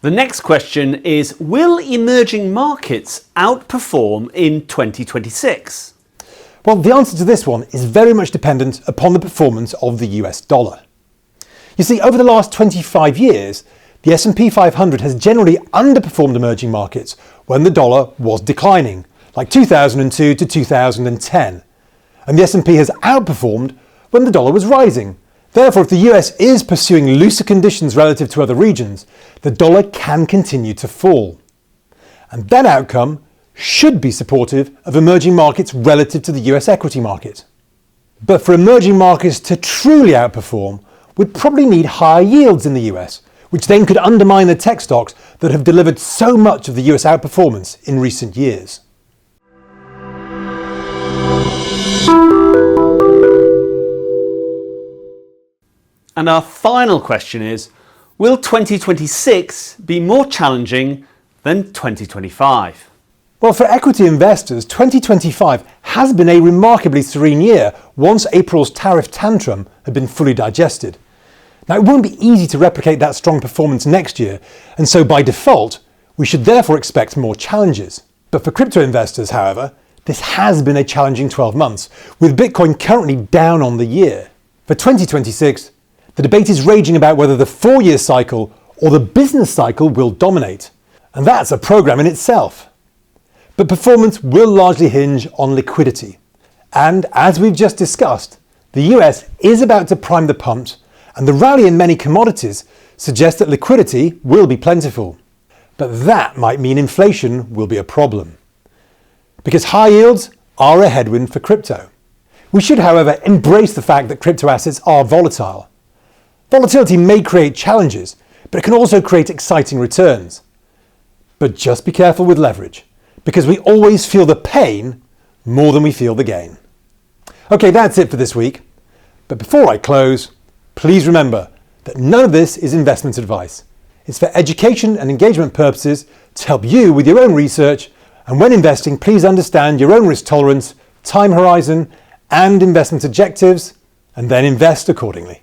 The next question is, will emerging markets outperform in 2026? Well, the answer to this one is very much dependent upon the performance of the US dollar. You see, over the last 25 years, the S&P 500 has generally underperformed emerging markets when the dollar was declining, like 2002 to 2010. And the S&P has outperformed when the dollar was rising. Therefore, if the US is pursuing looser conditions relative to other regions, the dollar can continue to fall. And that outcome should be supportive of emerging markets relative to the US equity market. But for emerging markets to truly outperform, we'd probably need higher yields in the US, which then could undermine the tech stocks that have delivered so much of the US outperformance in recent years. And our final question is, will 2026 be more challenging than 2025? Well, for equity investors, 2025 has been a remarkably serene year once April's tariff tantrum had been fully digested. Now, it won't be easy to replicate that strong performance next year, and so by default, we should therefore expect more challenges. But for crypto investors, however, this has been a challenging 12 months, with Bitcoin currently down on the year. For 2026, the debate is raging about whether the 4-year cycle or the business cycle will dominate. And that's a program in itself. But performance will largely hinge on liquidity. And as we've just discussed, the US is about to prime the pumps, and the rally in many commodities suggests that liquidity will be plentiful. But that might mean inflation will be a problem. Because high yields are a headwind for crypto. We should, however, embrace the fact that crypto assets are volatile. Volatility may create challenges, but it can also create exciting returns. But just be careful with leverage, because we always feel the pain more than we feel the gain. Okay, that's it for this week. But before I close, please remember that none of this is investment advice. It's for education and engagement purposes to help you with your own research, and when investing, please understand your own risk tolerance, time horizon, and investment objectives, and then invest accordingly.